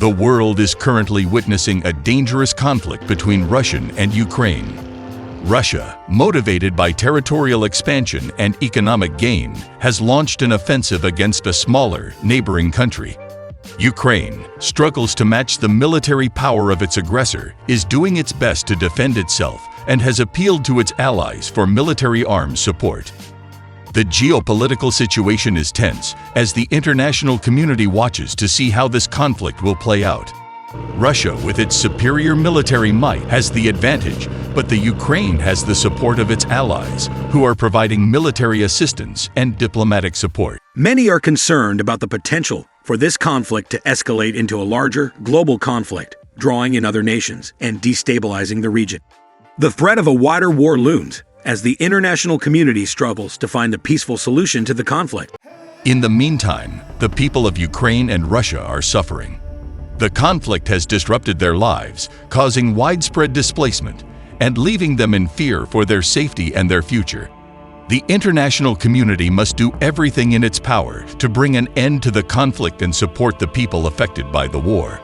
The world is currently witnessing a dangerous conflict between Russia and Ukraine. Russia, motivated by territorial expansion and economic gain, has launched an offensive against a smaller, neighboring country. Ukraine struggles to match the military power of its aggressor, is doing its best to defend itself, and has appealed to its allies for military arms support. The geopolitical situation is tense as the international community watches to see how this conflict will play out. Russia, with its superior military might, has the advantage, but the Ukraine has the support of its allies, who are providing military assistance and diplomatic support. Many are concerned about the potential for this conflict to escalate into a larger, global conflict, drawing in other nations and destabilizing the region. The threat of a wider war looms as the international community struggles to find a peaceful solution to the conflict. In the meantime, the people of Ukraine and Russia are suffering. The conflict has disrupted their lives, causing widespread displacement and leaving them in fear for their safety and their future. The international community must do everything in its power to bring an end to the conflict and support the people affected by the war.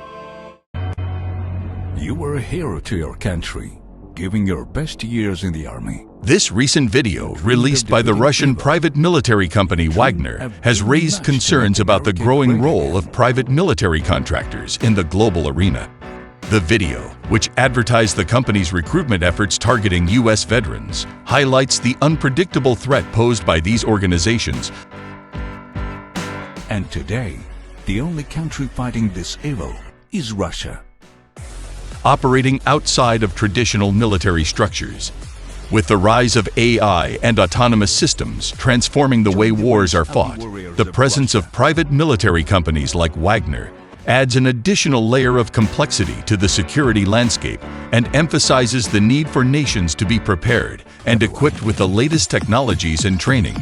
You were a hero to your country, giving your best years in the army. This recent video, released by the Russian private military company Wagner, has raised concerns about the growing role of private military contractors in the global arena. The video, which advertised the company's recruitment efforts targeting U.S. veterans, highlights the unpredictable threat posed by these organizations. And today, the only country fighting this evil is Russia. Operating outside of traditional military structures. With the rise of AI and autonomous systems transforming the way wars are fought, the presence of private military companies like Wagner adds an additional layer of complexity to the security landscape and emphasizes the need for nations to be prepared and equipped with the latest technologies and training.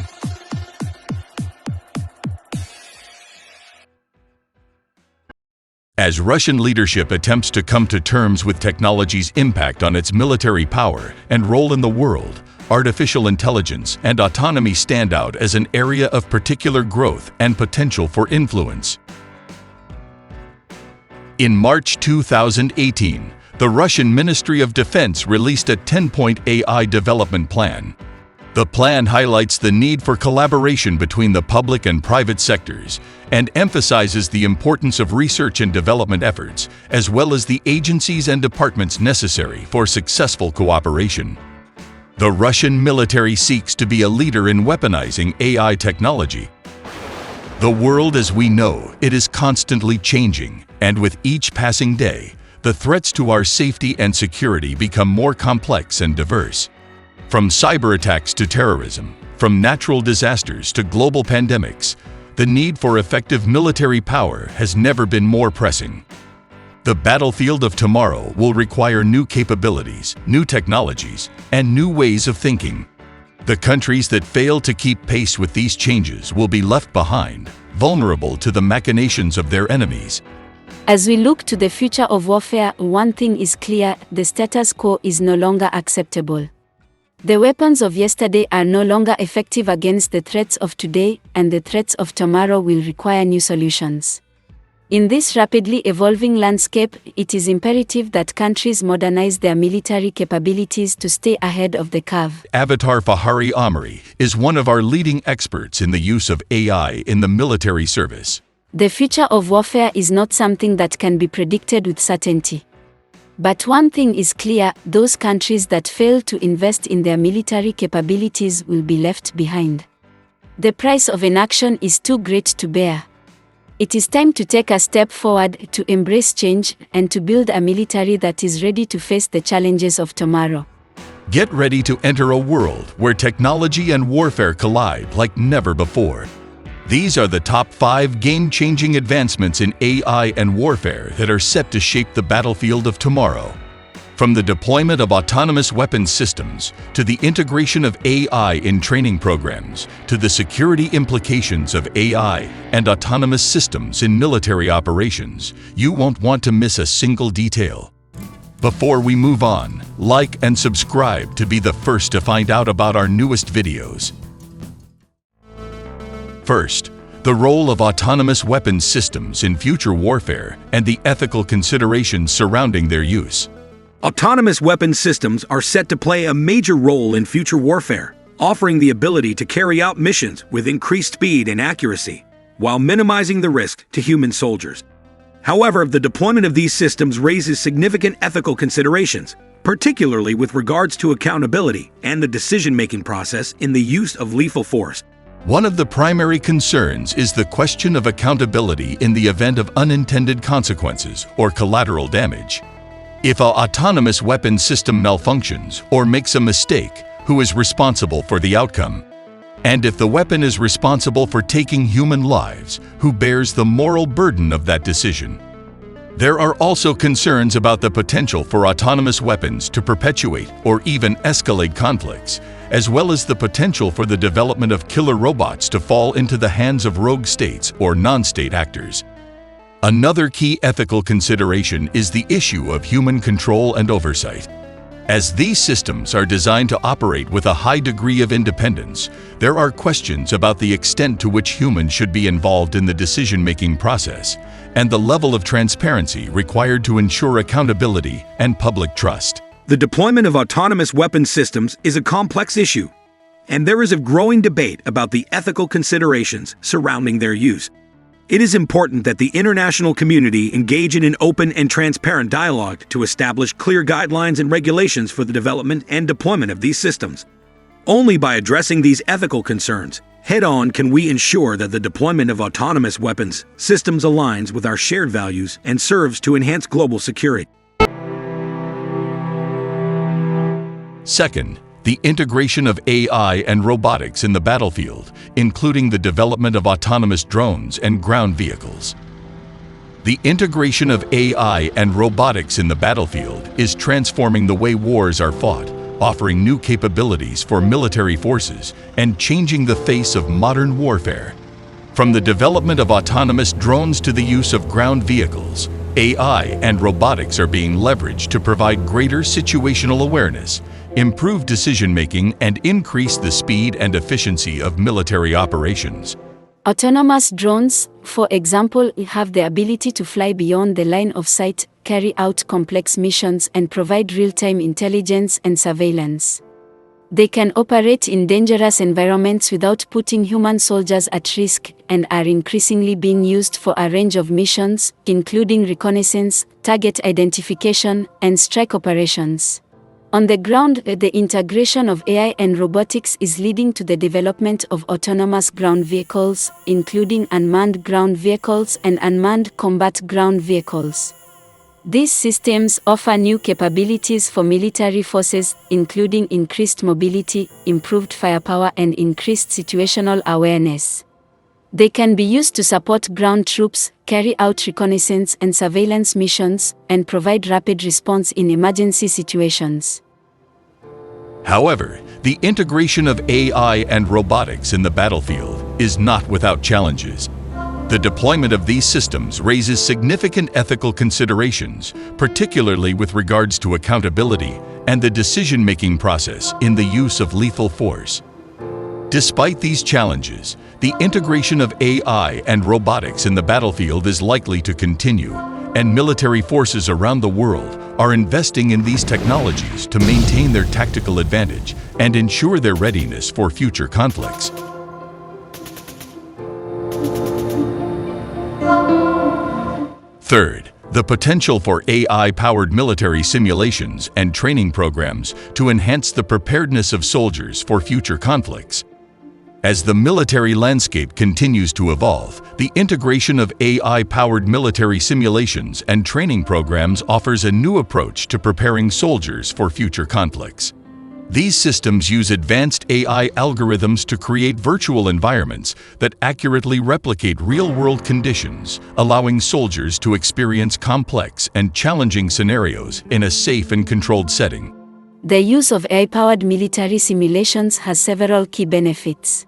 As Russian leadership attempts to come to terms with technology's impact on its military power and role in the world, artificial intelligence and autonomy stand out as an area of particular growth and potential for influence. In March 2018, the Russian Ministry of Defense released a 10-point AI development plan. The plan highlights the need for collaboration between the public and private sectors and emphasizes the importance of research and development efforts, as well as the agencies and departments necessary for successful cooperation. The Russian military seeks to be a leader in weaponizing AI technology. The world as we know it is constantly changing, and with each passing day, the threats to our safety and security become more complex and diverse. From cyber attacks to terrorism, from natural disasters to global pandemics, the need for effective military power has never been more pressing. The battlefield of tomorrow will require new capabilities, new technologies, and new ways of thinking. The countries that fail to keep pace with these changes will be left behind, vulnerable to the machinations of their enemies. As we look to the future of warfare, one thing is clear: the status quo is no longer acceptable. The weapons of yesterday are no longer effective against the threats of today, and the threats of tomorrow will require new solutions. In this rapidly evolving landscape, it is imperative that countries modernize their military capabilities to stay ahead of the curve. Avatar Fahari Amri is one of our leading experts in the use of AI in the military service. The future of warfare is not something that can be predicted with certainty. But one thing is clear: those countries that fail to invest in their military capabilities will be left behind. The price of inaction is too great to bear. It is time to take a step forward, to embrace change, and to build a military that is ready to face the challenges of tomorrow. Get ready to enter a world where technology and warfare collide like never before. These are the top 5 game-changing advancements in AI and warfare that are set to shape the battlefield of tomorrow. From the deployment of autonomous weapons systems, to the integration of AI in training programs, to the security implications of AI and autonomous systems in military operations, you won't want to miss a single detail. Before we move on, like and subscribe to be the first to find out about our newest videos. First, The role of autonomous weapons systems in future warfare and the ethical considerations surrounding their use. Autonomous weapons systems are set to play a major role in future warfare, offering the ability to carry out missions with increased speed and accuracy, while minimizing the risk to human soldiers. However, the deployment of these systems raises significant ethical considerations, particularly with regards to accountability and the decision-making process in the use of lethal force. One of the primary concerns is the question of accountability in the event of unintended consequences or collateral damage. If an autonomous weapon system malfunctions or makes a mistake, who is responsible for the outcome? And if the weapon is responsible for taking human lives, who bears the moral burden of that decision? There are also concerns about the potential for autonomous weapons to perpetuate or even escalate conflicts, as well as the potential for the development of killer robots to fall into the hands of rogue states or non-state actors. Another key ethical consideration is the issue of human control and oversight. As these systems are designed to operate with a high degree of independence, there are questions about the extent to which humans should be involved in the decision-making process and the level of transparency required to ensure accountability and public trust. The deployment of autonomous weapons systems is a complex issue, and there is a growing debate about the ethical considerations surrounding their use. It is important that the international community engage in an open and transparent dialogue to establish clear guidelines and regulations for the development and deployment of these systems. Only by addressing these ethical concerns head-on can we ensure that the deployment of autonomous weapons systems aligns with our shared values and serves to enhance global security. Second, the integration of AI and robotics in the battlefield, including the development of autonomous drones and ground vehicles. The integration of AI and robotics in the battlefield is transforming the way wars are fought, offering new capabilities for military forces and changing the face of modern warfare. From the development of autonomous drones to the use of ground vehicles, AI and robotics are being leveraged to provide greater situational awareness, improve decision-making, and increase the speed and efficiency of military operations. Autonomous drones, for example, have the ability to fly beyond the line of sight, carry out complex missions, and provide real-time intelligence and surveillance. They can operate in dangerous environments without putting human soldiers at risk and are increasingly being used for a range of missions, including reconnaissance, target identification, and strike operations. On the ground, the integration of AI and robotics is leading to the development of autonomous ground vehicles, including unmanned ground vehicles and unmanned combat ground vehicles. These systems offer new capabilities for military forces, including increased mobility, improved firepower, and increased situational awareness. They can be used to support ground troops, carry out reconnaissance and surveillance missions, and provide rapid response in emergency situations. However, the integration of AI and robotics in the battlefield is not without challenges. The deployment of these systems raises significant ethical considerations, particularly with regards to accountability and the decision-making process in the use of lethal force. Despite these challenges, the integration of AI and robotics in the battlefield is likely to continue, and military forces around the world are investing in these technologies to maintain their tactical advantage and ensure their readiness for future conflicts. Third, the potential for AI-powered military simulations and training programs to enhance the preparedness of soldiers for future conflicts. As the military landscape continues to evolve, the integration of AI-powered military simulations and training programs offers a new approach to preparing soldiers for future conflicts. These systems use advanced AI algorithms to create virtual environments that accurately replicate real-world conditions, allowing soldiers to experience complex and challenging scenarios in a safe and controlled setting. The use of AI-powered military simulations has several key benefits.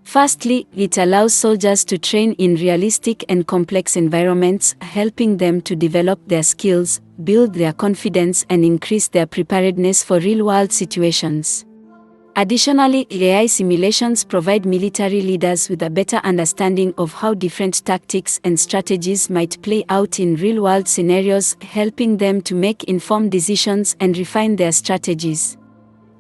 Firstly, it allows soldiers to train in realistic and complex environments, helping them to develop their skills, build their confidence, and increase their preparedness for real-world situations. Additionally, AI simulations provide military leaders with a better understanding of how different tactics and strategies might play out in real-world scenarios, helping them to make informed decisions and refine their strategies.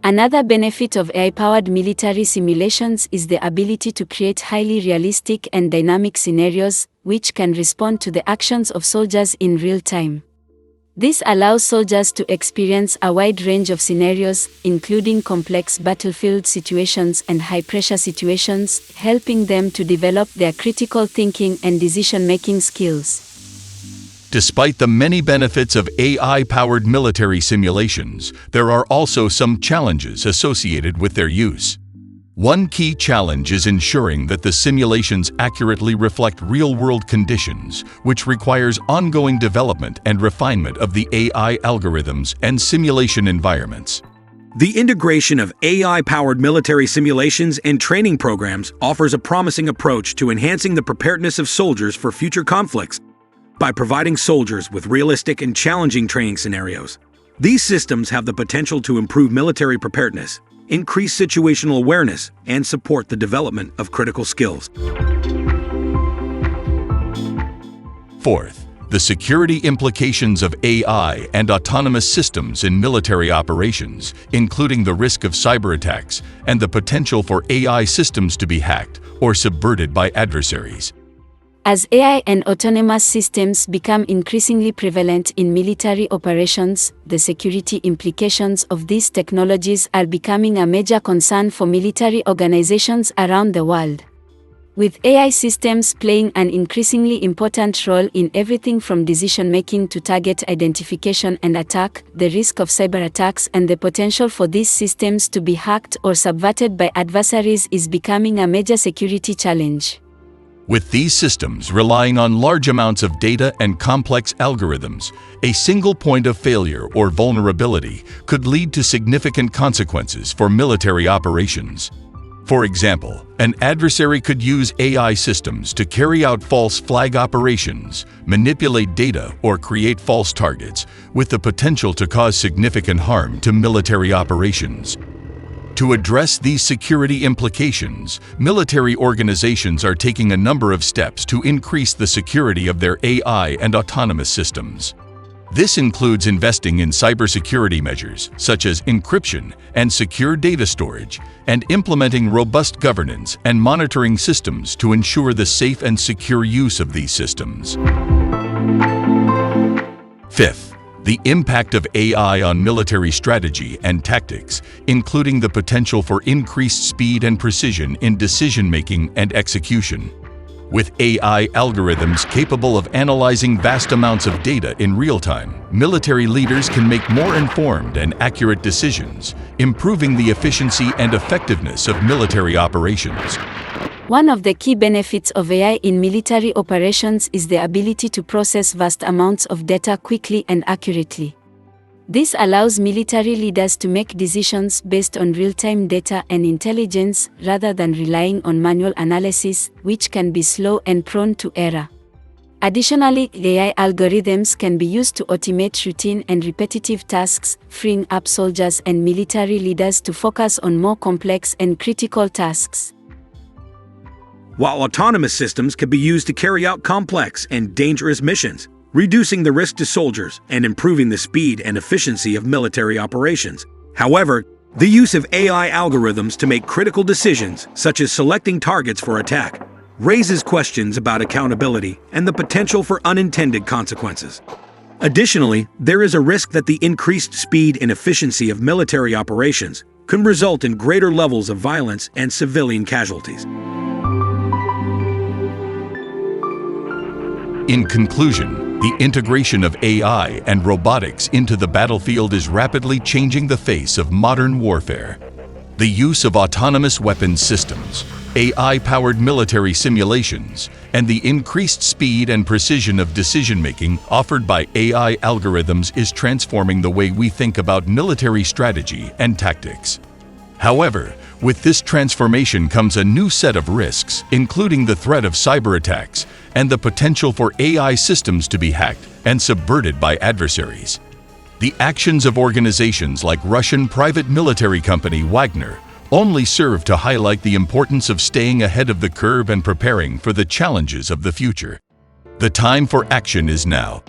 Another benefit of AI-powered military simulations is the ability to create highly realistic and dynamic scenarios, which can respond to the actions of soldiers in real time. This allows soldiers to experience a wide range of scenarios, including complex battlefield situations and high-pressure situations, helping them to develop their critical thinking and decision-making skills. Despite the many benefits of AI-powered military simulations, there are also some challenges associated with their use. One key challenge is ensuring that the simulations accurately reflect real-world conditions, which requires ongoing development and refinement of the AI algorithms and simulation environments. The integration of AI-powered military simulations and training programs offers a promising approach to enhancing the preparedness of soldiers for future conflicts. By providing soldiers with realistic and challenging training scenarios, these systems have the potential to improve military preparedness, increase situational awareness, and support the development of critical skills. Fourth, the security implications of AI and autonomous systems in military operations, including the risk of cyber attacks and the potential for AI systems to be hacked or subverted by adversaries. As AI and autonomous systems become increasingly prevalent in military operations, the security implications of these technologies are becoming a major concern for military organizations around the world. With AI systems playing an increasingly important role in everything from decision-making to target identification and attack, the risk of cyber attacks and the potential for these systems to be hacked or subverted by adversaries is becoming a major security challenge. With these systems relying on large amounts of data and complex algorithms, a single point of failure or vulnerability could lead to significant consequences for military operations. For example, an adversary could use AI systems to carry out false flag operations, manipulate data, or create false targets, with the potential to cause significant harm to military operations. To address these security implications, military organizations are taking a number of steps to increase the security of their AI and autonomous systems. This includes investing in cybersecurity measures, such as encryption and secure data storage, and implementing robust governance and monitoring systems to ensure the safe and secure use of these systems. Fifth, the impact of AI on military strategy and tactics, including the potential for increased speed and precision in decision-making and execution. With AI algorithms capable of analyzing vast amounts of data in real time, military leaders can make more informed and accurate decisions, improving the efficiency and effectiveness of military operations. One of the key benefits of AI in military operations is the ability to process vast amounts of data quickly and accurately. This allows military leaders to make decisions based on real-time data and intelligence rather than relying on manual analysis, which can be slow and prone to error. Additionally, AI algorithms can be used to automate routine and repetitive tasks, freeing up soldiers and military leaders to focus on more complex and critical tasks. While autonomous systems can be used to carry out complex and dangerous missions, reducing the risk to soldiers and improving the speed and efficiency of military operations. However, the use of AI algorithms to make critical decisions, such as selecting targets for attack, raises questions about accountability and the potential for unintended consequences. Additionally, there is a risk that the increased speed and efficiency of military operations can result in greater levels of violence and civilian casualties. In conclusion, the integration of AI and robotics into the battlefield is rapidly changing the face of modern warfare. The use of autonomous weapons systems, AI-powered military simulations, and the increased speed and precision of decision-making offered by AI algorithms is transforming the way we think about military strategy and tactics. However, with this transformation comes a new set of risks, including the threat of cyber attacks and the potential for AI systems to be hacked and subverted by adversaries. The actions of organizations like Russian private military company Wagner, only serve to highlight the importance of staying ahead of the curve and preparing for the challenges of the future. The time for action is now.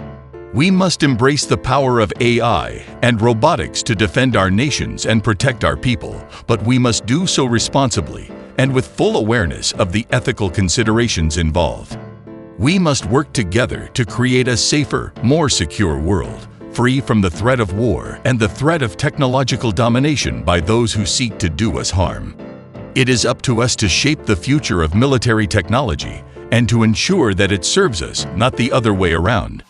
We must embrace the power of AI and robotics to defend our nations and protect our people, but we must do so responsibly and with full awareness of the ethical considerations involved. We must work together to create a safer, more secure world, free from the threat of war and the threat of technological domination by those who seek to do us harm. It is up to us to shape the future of military technology and to ensure that it serves us, not the other way around.